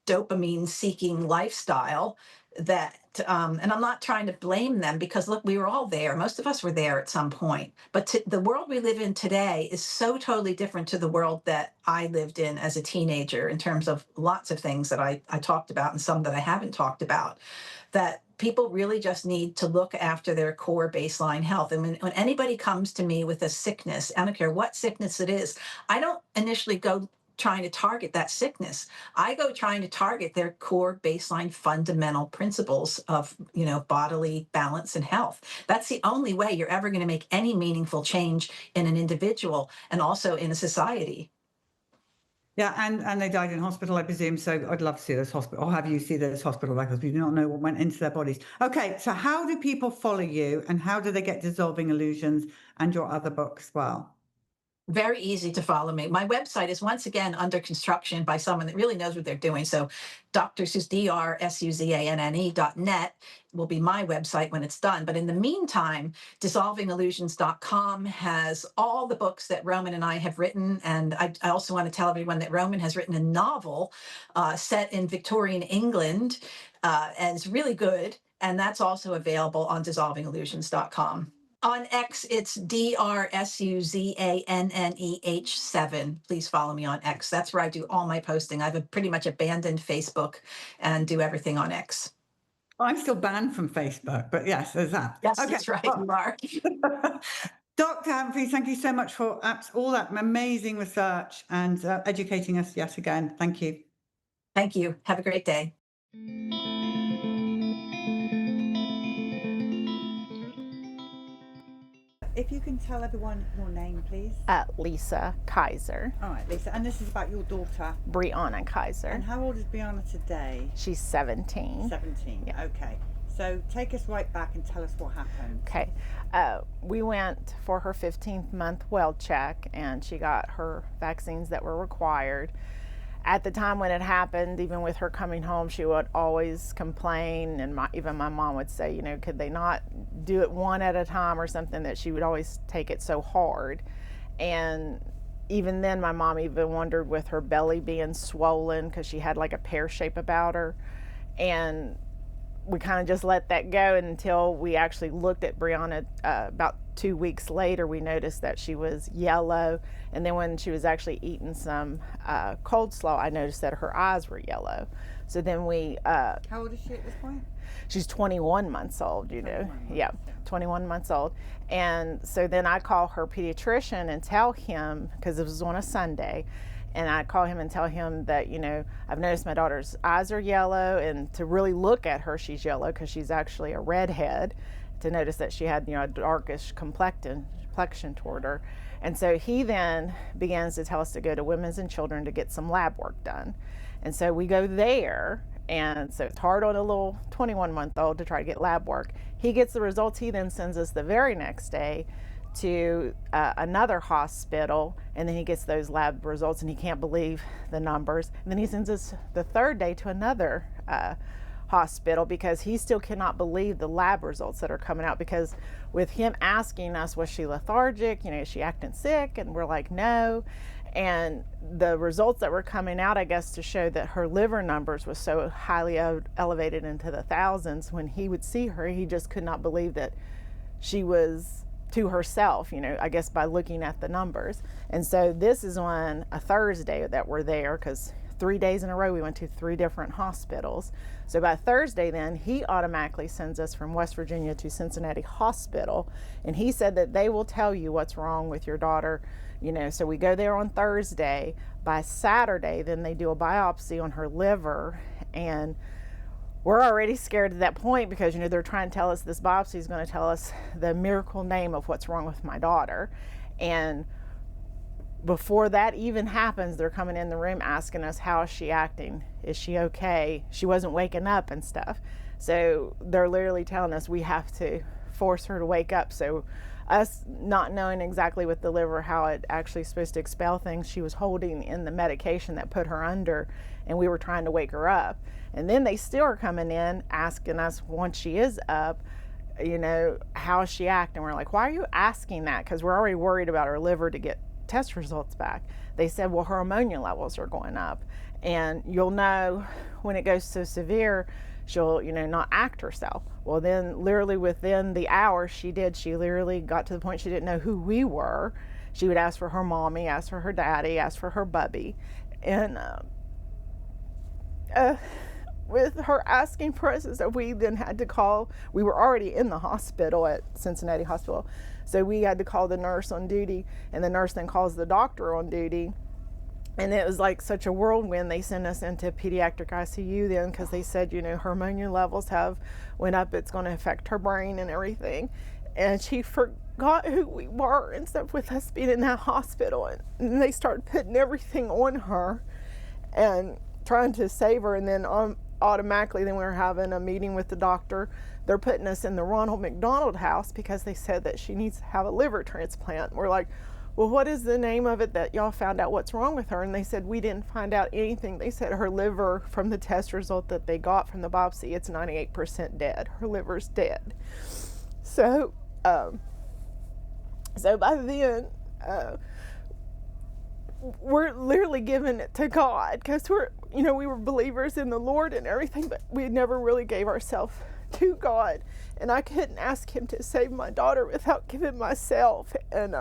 dopamine seeking lifestyle that and I'm not trying to blame them because look, we were all there. Most of us were there at some point. But the world we live in today is so totally different to the world that I lived in as a teenager in terms of lots of things that I talked about and some that I haven't talked about, that people really just need to look after their core baseline health. And when anybody comes to me with a sickness, I don't care what sickness it is, I don't initially go trying to target that sickness. I go trying to target their core baseline fundamental principles of, bodily balance and health. That's the only way you're ever going to make any meaningful change in an individual and also in a society. Yeah, and they died in hospital, I presume. So I'd love to see those hospital, or have you see those hospital records. We do not know what went into their bodies. Okay, so how do people follow you, and how do they get Dissolving Illusions and your other book as well? Very easy to follow me. My website is once again under construction by someone that really knows what they're doing. So DrSuzanne.net will be my website when it's done. But in the meantime, dissolvingillusions.com has all the books that Roman and I have written. And I also want to tell everyone that Roman has written a novel set in Victorian England and it's really good. And that's also available on dissolvingillusions.com. On X, it's DrSuzanneh7. Please follow me on X. That's where I do all my posting. I've pretty much abandoned Facebook and do everything on X. I'm still banned from Facebook, but yes, there's that. Yes, okay. That's right, you are. Dr. Humphries, thank you so much for all that amazing research and educating us yet again. Thank you. Thank you. Have a great day. If you can tell everyone your name, please. Lisa Kaiser. All right, Lisa. And this is about your daughter, Brianna Kaiser. And how old is Brianna today? She's 17. 17, yeah. Okay. So take us right back and tell us what happened. Okay. We went for her 15th month well check, and she got her vaccines that were required. At the time when it happened, even with her coming home, she would always complain, and even my mom would say, could they not do it one at a time or something, that she would always take it so hard. And even then, my mom even wondered with her belly being swollen because she had like a pear shape about her. And we kind of just let that go until we actually looked at Brianna about 2 weeks later. We noticed that she was yellow, and then when she was actually eating some cold slaw, I noticed that her eyes were yellow. So then we how old is she at this point? She's 21 months old, yeah, 21 months old. And so then I call her pediatrician and tell him, because it was on a Sunday, and I call him and tell him that, I've noticed my daughter's eyes are yellow, and to really look at her, she's yellow because she's actually a redhead, to notice that she had, a darkish complexion toward her. And so he then begins to tell us to go to Women's and Children to get some lab work done. And so we go there, and so it's hard on a little 21-month-old to try to get lab work. He gets the results. He then sends us the very next day to another hospital, and then he gets those lab results, and he can't believe the numbers. And then he sends us the third day to another hospital because he still cannot believe the lab results that are coming out, because with him asking us, was she lethargic, is she acting sick, and we're like, no. And the results that were coming out, I guess, to show that her liver numbers was so highly elevated into the thousands, when he would see her, he just could not believe that she was to herself, I guess by looking at the numbers. And so this is on a Thursday that we're there, because 3 days in a row we went to 3 different hospitals. So by Thursday then, he automatically sends us from West Virginia to Cincinnati Hospital, and he said that they will tell you what's wrong with your daughter. So we go there on Thursday. By Saturday, then they do a biopsy on her liver, and we're already scared at that point because, they're trying to tell us this biopsy is going to tell us the miracle name of what's wrong with my daughter. And before that even happens, they're coming in the room asking us, how is she acting? Is she okay? She wasn't waking up and stuff. So they're literally telling us we have to force her to wake up. So us not knowing exactly with the liver how it actually is supposed to expel things, she was holding in the medication that put her under, and we were trying to wake her up. And then they still are coming in asking us, once she is up, how is she acting? We're like, why are you asking that? Because we're already worried about her liver to get test results back. They said, well, her ammonia levels are going up, and you'll know when it goes so severe, she'll, not act herself. Well, then literally within the hour she literally got to the point she didn't know who we were. She would ask for her mommy, ask for her daddy, ask for her bubby. And with her asking for us, so we then had to call, we were already in the hospital at Cincinnati Hospital, so we had to call the nurse on duty, and the nurse then calls the doctor on duty. And it was like such a whirlwind. They sent us into pediatric ICU then, because they said, her ammonia levels have went up. It's going to affect her brain and everything. And she forgot who we were and stuff with us being in that hospital. And they started putting everything on her and trying to save her. And then automatically, then we were having a meeting with the doctor. They're putting us in the Ronald McDonald House because they said that she needs to have a liver transplant. We're like, well, what is the name of it that y'all found out what's wrong with her? And they said, we didn't find out anything. They said her liver, from the test result that they got from the biopsy, it's 98% dead. Her liver's dead. So, so by then, we're literally giving it to God, because we were believers in the Lord and everything, but we never really gave ourselves to God. And I couldn't ask him to save my daughter without giving myself. And,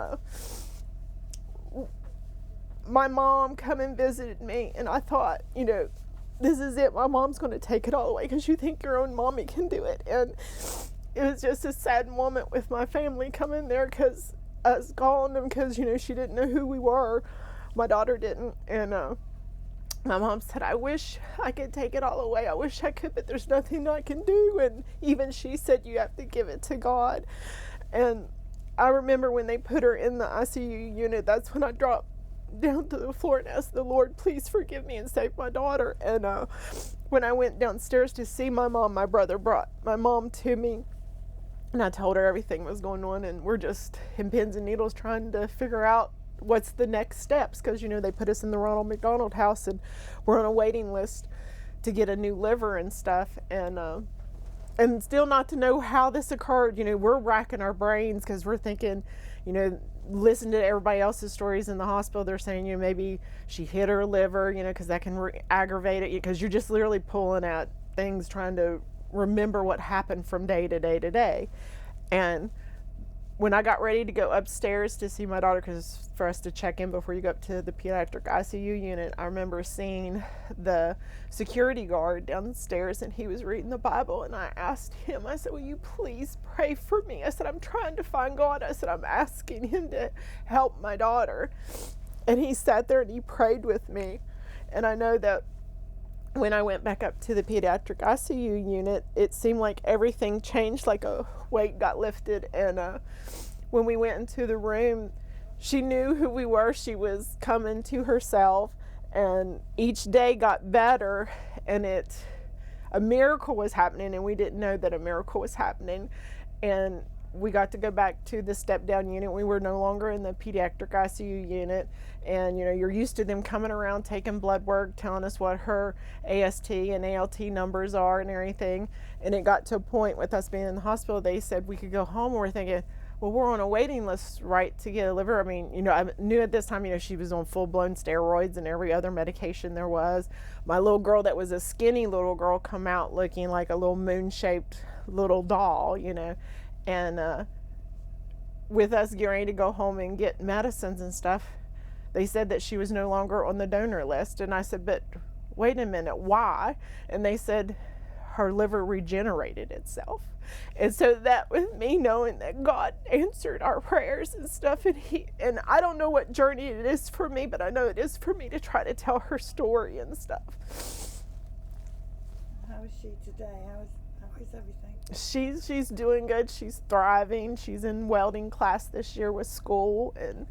my mom come and visited me, and I thought, this is it. My mom's going to take it all away because you think your own mommy can do it. And it was just a sad moment with my family coming there, because us calling them, because, she didn't know who we were. My daughter didn't. And my mom said, I wish I could take it all away. I wish I could, but there's nothing I can do. And even she said, you have to give it to God. And I remember when they put her in the ICU unit, that's when I dropped down to the floor and asked the Lord, please forgive me and save my daughter. And when I went downstairs to see my mom, my brother brought my mom to me, and I told her everything was going on, and we're just in pins and needles trying to figure out what's the next steps, because they put us in the Ronald McDonald House, and we're on a waiting list to get a new liver and stuff, and still not to know how this occurred. We're racking our brains, because we're thinking, listen to everybody else's stories in the hospital. They're saying, maybe she hit her liver, because that can aggravate it, because you're just literally pulling at things, trying to remember what happened from day to day to day. And when I got ready to go upstairs to see my daughter, because for us to check in before you go up to the pediatric ICU unit, I remember seeing the security guard downstairs, and he was reading the Bible, and I asked him, I said, will you please pray for me? I said, I'm trying to find God. I said, I'm asking him to help my daughter. And he sat there and he prayed with me. And I know that when I went back up to the pediatric ICU unit, it seemed like everything changed, like a weight got lifted. And when we went into the room, she knew who we were. She was coming to herself, and each day got better, and a miracle was happening, and we didn't know that a miracle was happening. And we got to go back to the step-down unit. We were no longer in the pediatric ICU unit. And, you're used to them coming around, taking blood work, telling us what her AST and ALT numbers are and everything. And it got to a point with us being in the hospital, they said we could go home. And we're thinking, well, we're on a waiting list, right, to get a liver. I mean, I knew at this time, she was on full-blown steroids and every other medication there was. My little girl that was a skinny little girl come out looking like a little moon-shaped little doll, And with us getting ready to go home and get medicines and stuff, they said that she was no longer on the donor list. And I said, but wait a minute, why? And they said her liver regenerated itself. And so that was me knowing that God answered our prayers and stuff. And I don't know what journey it is for me, but I know it is for me to try to tell her story and stuff. How is she today? How is everything? She's doing good. She's thriving. She's in welding class this year with school, and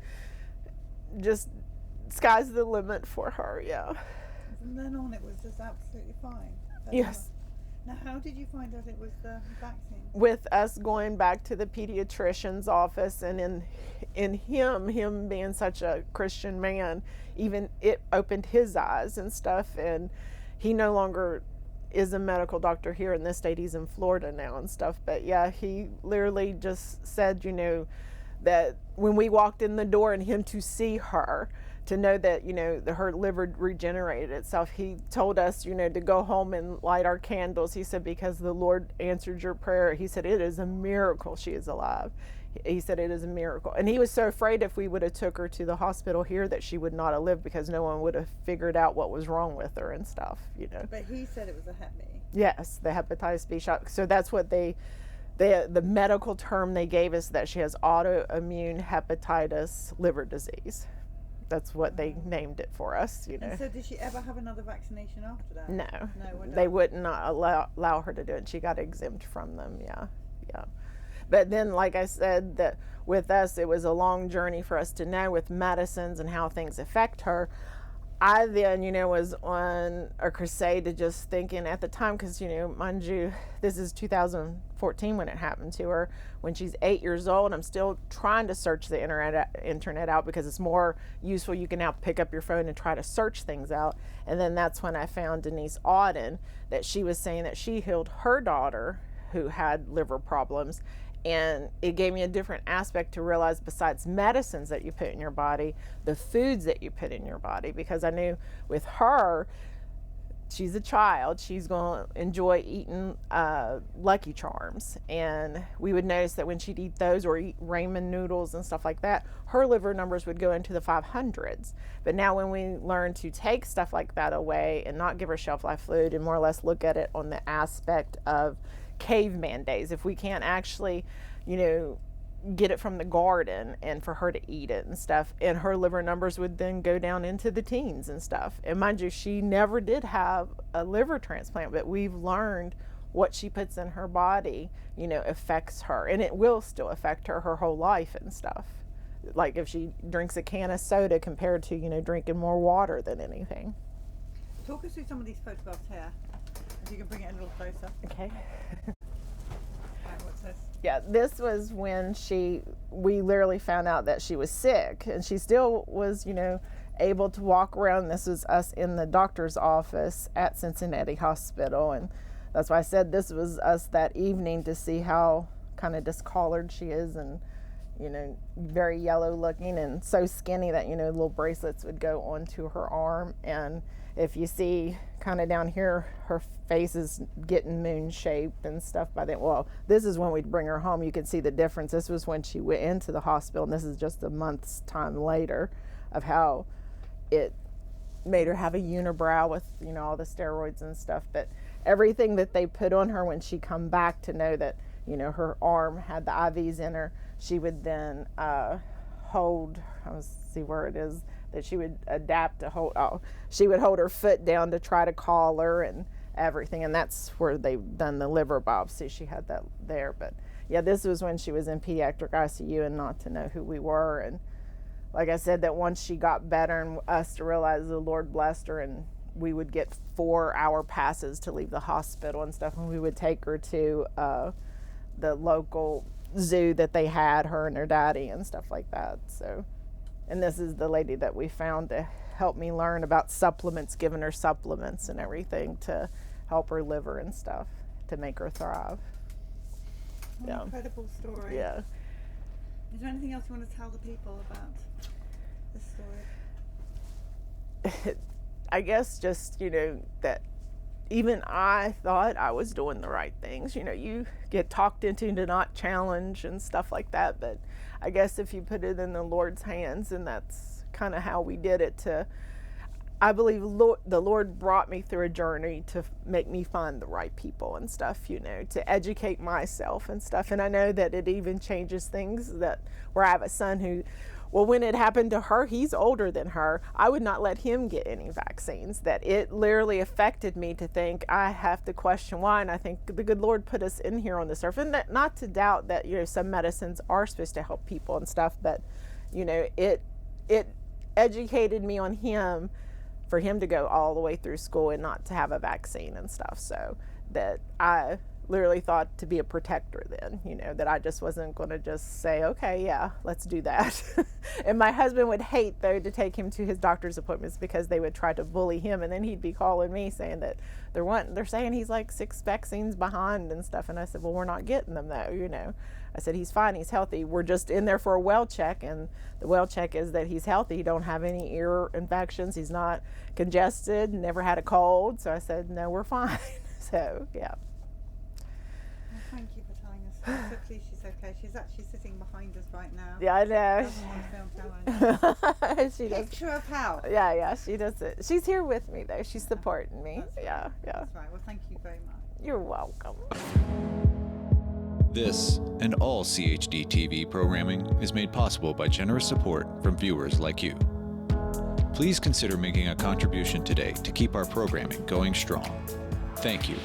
just sky's the limit for her. Yeah. From then on, it was just absolutely fine. Yes. Now, how did you find out it was the vaccine? With us going back to the pediatrician's office, and in him being such a Christian man, even it opened his eyes and stuff, and he no longer is a medical doctor here in this state. He's in Florida now and stuff. But yeah, he literally just said, that when we walked in the door and him to see her, to know that, her liver regenerated itself, he told us, to go home and light our candles. He said, because the Lord answered your prayer. He said, it is a miracle she is alive. He said it is a miracle. And he was so afraid if we would have took her to the hospital here that she would not have lived, because no one would have figured out what was wrong with her and stuff, But he said it was a Hep B. Yes, the hepatitis B shot. So that's what the medical term they gave us, that she has autoimmune hepatitis liver disease. That's what they named it for us, And so did she ever have another vaccination after that? No, we're they done. would not allow her to do it. She got exempt from them. Yeah. But then, like I said, that with us, it was a long journey for us to know with medicines and how things affect her. I then, was on a crusade to just thinking at the time, because, mind you, this is 2014 when it happened to her. When she's 8 years old, I'm still trying to search the internet out, because it's more useful. You can now pick up your phone and try to search things out. And then that's when I found Denise Auden, that she was saying that she healed her daughter who had liver problems. And it gave me a different aspect to realize, besides medicines that you put in your body, the foods that you put in your body. Because I knew with her, she's a child, she's going to enjoy eating Lucky Charms. And we would notice that when she'd eat those or eat ramen noodles and stuff like that, her liver numbers would go into the 500s. But now when we learn to take stuff like that away and not give her shelf life fluid, and more or less look at it on the aspect of caveman days, if we can't actually, get it from the garden and for her to eat it and stuff, and her liver numbers would then go down into the teens and stuff. And mind you, she never did have a liver transplant, but we've learned what she puts in her body, affects her, and it will still affect her whole life and stuff. Like if she drinks a can of soda compared to, drinking more water than anything. Talk us through some of these photographs here. If you can bring it a little closer. Okay. Right, what's this? Yeah, this was when we literally found out that she was sick, and she still was, able to walk around. This was us in the doctor's office at Cincinnati Hospital, and that's why I said this was us that evening, to see how kind of discolored she is, and very yellow looking and so skinny that little bracelets would go onto her arm. And if you see kind of down here, her face is getting moon shaped and stuff by then. Well, this is when we'd bring her home. You can see the difference. This was when she went into the hospital, and this is just a month's time later, of how it made her have a unibrow with all the steroids and stuff. But everything that they put on her, when she come back to know that her arm had the IVs in her, she would then hold, let's see where it is, that she would adapt to hold, she would hold her foot down to try to collar and everything. And that's where they've done the liver biopsy. She had that there. But yeah, this was when she was in pediatric ICU, and not to know who we were. And like I said, that once she got better and us to realize the Lord blessed her, and we would get 4-hour passes to leave the hospital and stuff, and we would take her to the local zoo that they had, her and her daddy and stuff like that. So, and this is the lady that we found to help me learn about supplements, giving her supplements and everything to help her liver and stuff, to make her thrive. What an incredible story. Yeah. Is there anything else you want to tell the people about this story? I guess just, that even I thought I was doing the right things. You get talked into to not challenge and stuff like that, but I guess if you put it in the Lord's hands, and that's kind of how we did it. I believe the Lord brought me through a journey to make me find the right people and stuff, to educate myself and stuff. And I know that it even changes things, where I have a son who, well, when it happened to her, he's older than her. I would not let him get any vaccines. That it literally affected me to think I have to question why. And I think the good Lord put us in here on this earth. And that, not to doubt that, some medicines are supposed to help people and stuff, but, it educated me on him, for him to go all the way through school and not to have a vaccine and stuff. So that I literally thought to be a protector then, that I just wasn't going to just say, okay, yeah, let's do that. And my husband would hate, though, to take him to his doctor's appointments, because they would try to bully him, and then he'd be calling me saying that they're saying he's like 6 vaccines behind and stuff. And I said, well, we're not getting them though, I said, he's fine, he's healthy. We're just in there for a well check, and the well check is that he's healthy. He don't have any ear infections. He's not congested, never had a cold. So I said, no, we're fine. So, yeah. Well, thank you for telling us so quickly she's okay. She's actually sitting behind us right now. Yeah, I know. Doesn't want to film challenge. She does. Picture of health. Yeah, she does it. She's here with me, though. She's supporting me. That's Yeah. That's right. Well, thank you very much. You're welcome. This and all CHD TV programming is made possible by generous support from viewers like you. Please consider making a contribution today to keep our programming going strong. Thank you.